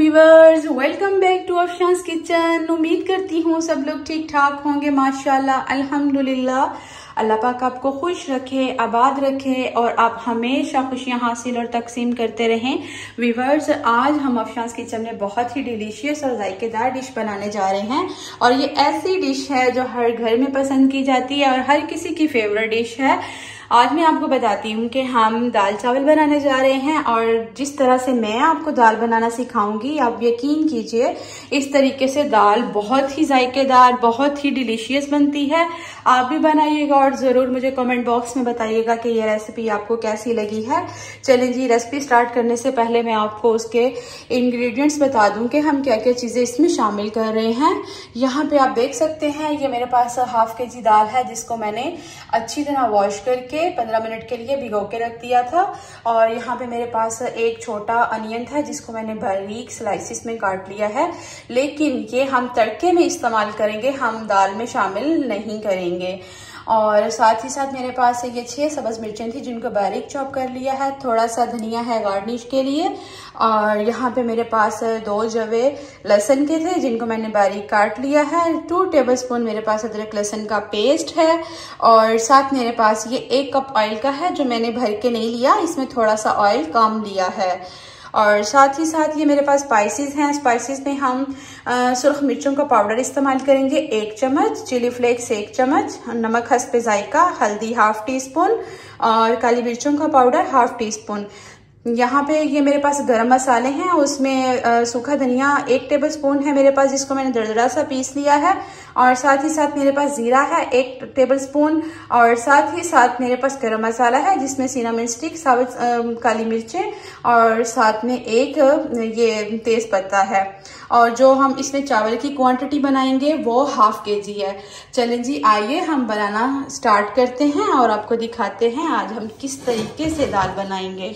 Viewers, welcome back to Afshan's kitchen. उम्मीद करती हूँ सब लोग ठीक ठाक होंगे। माशाल्लाह, अल्हम्दुलिल्लाह। अल्लाह पाक आपको खुश रखे, आबाद रखे और आप हमेशा खुशियां हासिल और तकसीम करते रहें। व्यूवर्स, आज हम अफशांस किचन में बहुत ही डिलीशियस और जायकेदार डिश बनाने जा रहे हैं और ये ऐसी डिश है जो हर घर में पसंद की जाती है और हर किसी की फेवरेट डिश है। आज मैं आपको बताती हूँ कि हम दाल चावल बनाने जा रहे हैं और जिस तरह से मैं आपको दाल बनाना सिखाऊंगी, आप यकीन कीजिए इस तरीके से दाल बहुत ही जायकेदार, बहुत ही डिलीशियस बनती है। आप भी बनाइएगा और जरूर मुझे कमेंट बॉक्स में बताइएगा कि ये रेसिपी आपको कैसी लगी है। चलें जी, रेसिपी स्टार्ट करने से पहले मैं आपको उसके इंग्रेडिएंट्स बता दूं कि हम क्या क्या चीजें इसमें शामिल कर रहे हैं। यहाँ पे आप देख सकते हैं, ये मेरे पास हाफ केजी दाल है जिसको मैंने अच्छी तरह वॉश करके 15 मिनट के लिए भिगो के रख दिया था। और यहाँ पे मेरे पास एक छोटा अनियन था जिसको मैंने बारीक स्लाइसिस में काट लिया है, लेकिन ये हम तड़के में इस्तेमाल करेंगे, हम दाल में शामिल नहीं करेंगे। और साथ ही साथ मेरे पास ये 6 सब्ज मिर्चें थी जिनको बारीक चॉप कर लिया है। थोड़ा सा धनिया है गार्निश के लिए। और यहाँ पे मेरे पास 2 जवे लहसुन के थे जिनको मैंने बारीक काट लिया है। 2 टेबलस्पून मेरे पास अदरक लहसुन का पेस्ट है। और साथ मेरे पास ये 1 कप ऑयल का है जो मैंने भर के नहीं लिया, इसमें थोड़ा सा ऑयल कम लिया है। और साथ ही साथ ये मेरे पास स्पाइसेस हैं। स्पाइसेस में हम सुर्ख मिर्चों का पाउडर इस्तेमाल करेंगे 1 चम्मच, चिली फ्लेक्स 1 चम्मच, नमक हस्ब जायका, हल्दी हाफ टी स्पून और काली मिर्चों का पाउडर हाफ टी स्पून। यहाँ पे ये मेरे पास गरम मसाले हैं, उसमें सूखा धनिया 1 टेबलस्पून है मेरे पास जिसको मैंने दरदरा सा पीस लिया है। और साथ ही साथ मेरे पास जीरा है 1 टेबलस्पून और साथ ही साथ मेरे पास गरम मसाला है जिसमें सिनेमन स्टिक, साबुत काली मिर्चें और साथ में एक ये तेज पत्ता है। और जो हम इसमें चावल की क्वांटिटी बनाएंगे वो हाफ केजी है। चलें जी, आइए हम बनाना स्टार्ट करते हैं और आपको दिखाते हैं आज हम किस तरीके से दाल बनाएंगे।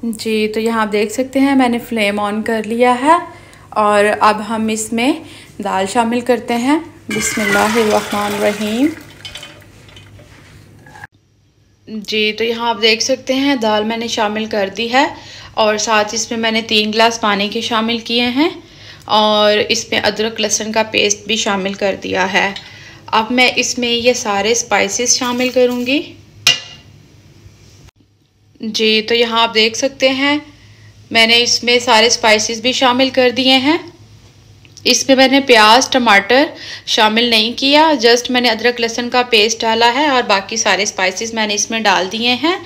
जी, तो यहाँ आप देख सकते हैं मैंने फ्लेम ऑन कर लिया है और अब हम इसमें दाल शामिल करते हैं। बिस्मिल्लाहिर्रहमानिर्रहीम। जी, तो यहाँ आप देख सकते हैं दाल मैंने शामिल कर दी है और साथ इसमें मैंने 3 गिलास पानी के शामिल किए हैं और इसमें अदरक लहसुन का पेस्ट भी शामिल कर दिया है। अब मैं इसमें ये सारे स्पाइसेस शामिल करूँगी। जी, तो यहाँ आप देख सकते हैं मैंने इसमें सारे स्पाइसेस भी शामिल कर दिए हैं। इसमें मैंने प्याज टमाटर शामिल नहीं किया, जस्ट मैंने अदरक लहसुन का पेस्ट डाला है और बाकी सारे स्पाइसेस मैंने इसमें डाल दिए हैं।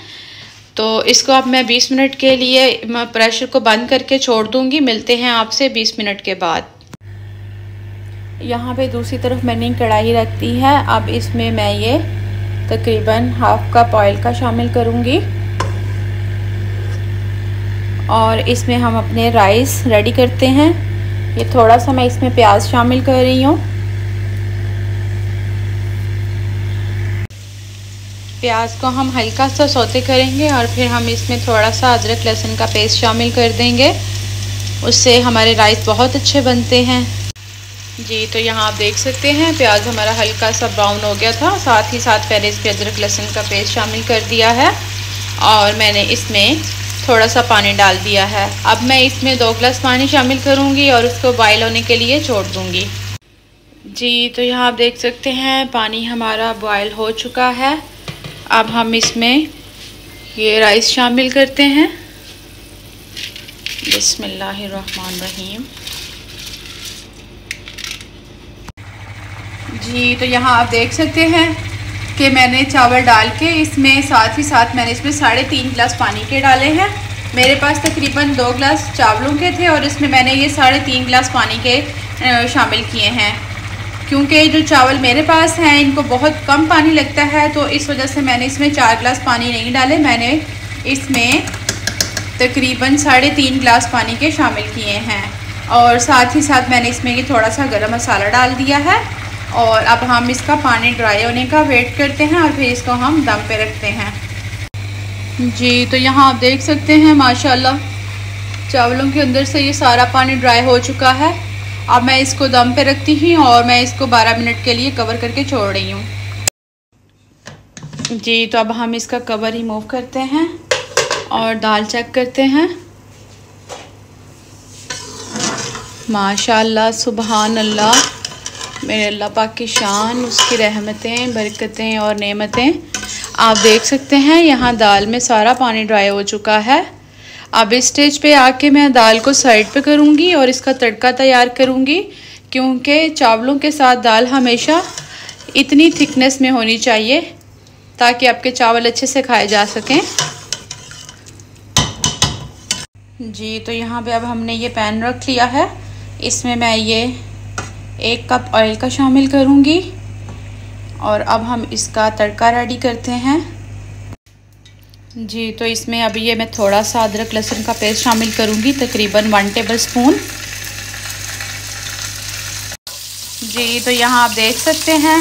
तो इसको अब मैं 20 मिनट के लिए प्रेशर को बंद करके छोड़ दूँगी। मिलते हैं आपसे 20 मिनट के बाद। यहाँ पे दूसरी तरफ मैंने कढ़ाई रख दी है। अब इसमें मैं ये तकरीबन हाफ कप ऑयल का शामिल करूँगी और इसमें हम अपने राइस रेडी करते हैं। ये थोड़ा सा मैं इसमें प्याज शामिल कर रही हूँ। प्याज को हम हल्का सा सौते करेंगे और फिर हम इसमें थोड़ा सा अदरक लहसुन का पेस्ट शामिल कर देंगे, उससे हमारे राइस बहुत अच्छे बनते हैं। जी, तो यहाँ आप देख सकते हैं प्याज हमारा हल्का सा ब्राउन हो गया था। साथ ही साथ मैंने इस पर अदरक लहसुन का पेस्ट शामिल कर दिया है और मैंने इसमें थोड़ा सा पानी डाल दिया है। अब मैं इसमें 2 गिलास पानी शामिल करूँगी और उसको बॉयल होने के लिए छोड़ दूँगी। जी, तो यहाँ आप देख सकते हैं पानी हमारा बॉयल हो चुका है। अब हम इसमें ये राइस शामिल करते हैं। बिस्मिल्लाहिर्रहमानिर्रहीम। जी, तो यहाँ आप देख सकते हैं कि मैंने चावल डाल के इसमें साथ ही साथ मैंने इसमें 3.5 गिलास पानी के डाले हैं। मेरे पास तकरीबन 2 गिलास चावलों के थे और इसमें मैंने ये 3.5 गिलास पानी के शामिल किए हैं, क्योंकि जो चावल मेरे पास हैं इनको बहुत कम पानी लगता है, तो इस वजह से मैंने इसमें 4 गिलास पानी नहीं डाले। मैंने इसमें तकरीबन 3.5 गिलास पानी के शामिल किए हैं और साथ ही साथ मैंने इसमें ये थोड़ा सा गरम मसाला डाल दिया है। और अब हम इसका पानी ड्राई होने का वेट करते हैं और फिर इसको हम दम पे रखते हैं। जी, तो यहाँ आप देख सकते हैं माशाल्लाह चावलों के अंदर से ये सारा पानी ड्राई हो चुका है। अब मैं इसको दम पे रखती हूँ और मैं इसको 12 मिनट के लिए कवर करके छोड़ रही हूँ। जी, तो अब हम इसका कवर रिमूव करते हैं और दाल चेक करते हैं। माशाअल्लाह सुभान अल्लाह, मेरे अल्लाह पाक की शान, उसकी रहमतें, बरकतें और नेमतें। आप देख सकते हैं यहाँ दाल में सारा पानी ड्राई हो चुका है। अब इस स्टेज पे आके मैं दाल को साइड पे करूँगी और इसका तड़का तैयार करूँगी, क्योंकि चावलों के साथ दाल हमेशा इतनी थिकनेस में होनी चाहिए ताकि आपके चावल अच्छे से खाए जा सकें। जी तो यहाँ पे अब हमने ये पैन रख लिया है, इसमें मैं ये 1 कप ऑयल का शामिल करूँगी और अब हम इसका तड़का रेडी करते हैं। जी तो इसमें अभी ये मैं थोड़ा सा अदरक लहसुन का पेस्ट शामिल करूँगी, तकरीबन 1 टेबलस्पून। जी तो यहाँ आप देख सकते हैं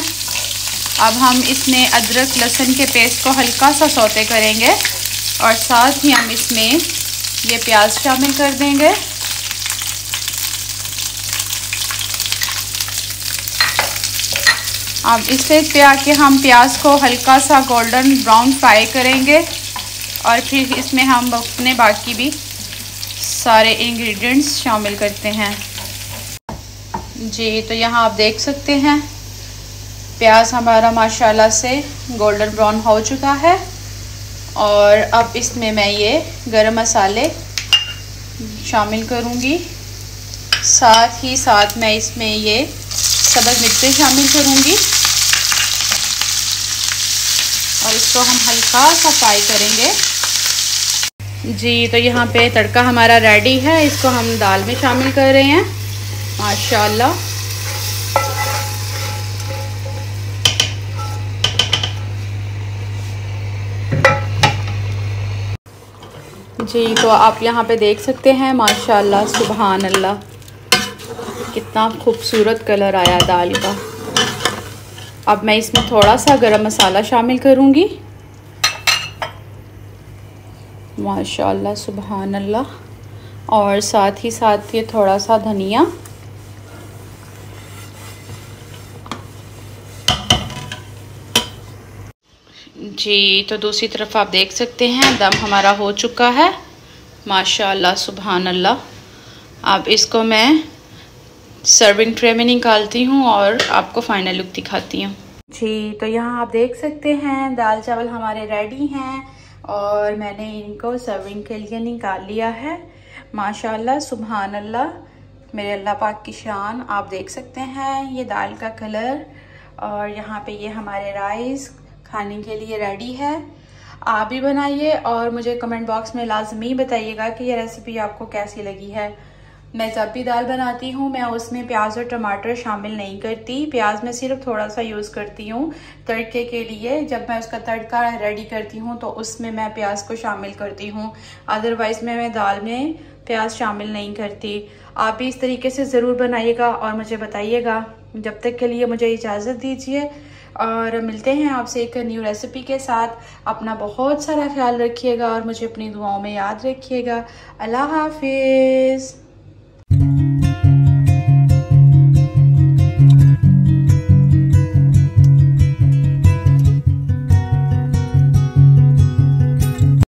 अब हम इसमें अदरक लहसुन के पेस्ट को हल्का सा सौते करेंगे और साथ ही हम इसमें ये प्याज शामिल कर देंगे। अब इस स्टेज पे आके हम प्याज को हल्का सा गोल्डन ब्राउन फ्राई करेंगे और फिर इसमें हम अपने बाकी भी सारे इंग्रेडिएंट्स शामिल करते हैं। जी तो यहाँ आप देख सकते हैं प्याज हमारा माशाल्लाह से गोल्डन ब्राउन हो चुका है और अब इसमें मैं ये गरम मसाले शामिल करूँगी। साथ ही साथ मैं इसमें ये सब्ज़ मिर्चें शामिल करूँगी और इसको हम हल्का सा फ्राई करेंगे। जी तो यहाँ पे तड़का हमारा रेडी है, इसको हम दाल में शामिल कर रहे हैं। माशाल्लाह जी तो आप यहाँ पे देख सकते हैं माशाल्लाह सुभान अल्लाह, कितना खूबसूरत कलर आया दाल का। अब मैं इसमें थोड़ा सा गरम मसाला शामिल करूँगी। माशाल्लाह सुभान अल्लाह, और साथ ही साथ ये थोड़ा सा धनिया। जी तो दूसरी तरफ आप देख सकते हैं दम हमारा हो चुका है माशाल्लाह सुभान अल्लाह। अब इसको मैं सर्विंग ट्रे में निकालती हूँ और आपको फाइनल लुक दिखाती हूँ। जी तो यहाँ आप देख सकते हैं दाल चावल हमारे रेडी हैं और मैंने इनको सर्विंग के लिए निकाल लिया है। माशाल्लाह सुभान अल्लाह, मेरे अल्लाह पाक की शान। आप देख सकते हैं ये दाल का कलर और यहाँ पे ये हमारे राइस खाने के लिए रेडी है। आप भी बनाइए और मुझे कमेंट बॉक्स में लाजमी बताइएगा कि ये रेसिपी आपको कैसी लगी है। मैं जब भी दाल बनाती हूँ मैं उसमें प्याज और टमाटर शामिल नहीं करती, प्याज में सिर्फ थोड़ा सा यूज़ करती हूँ तड़के के लिए। जब मैं उसका तड़का रेडी करती हूँ तो उसमें मैं प्याज को शामिल करती हूँ, अदरवाइज मैं दाल में प्याज शामिल नहीं करती। आप भी इस तरीके से ज़रूर बनाइएगा और मुझे बताइएगा। जब तक के लिए मुझे इजाज़त दीजिए और मिलते हैं आपसे एक न्यू रेसिपी के साथ। अपना बहुत सारा ख्याल रखिएगा और मुझे अपनी दुआओं में याद रखिएगा। अल्लाह हाफिज़।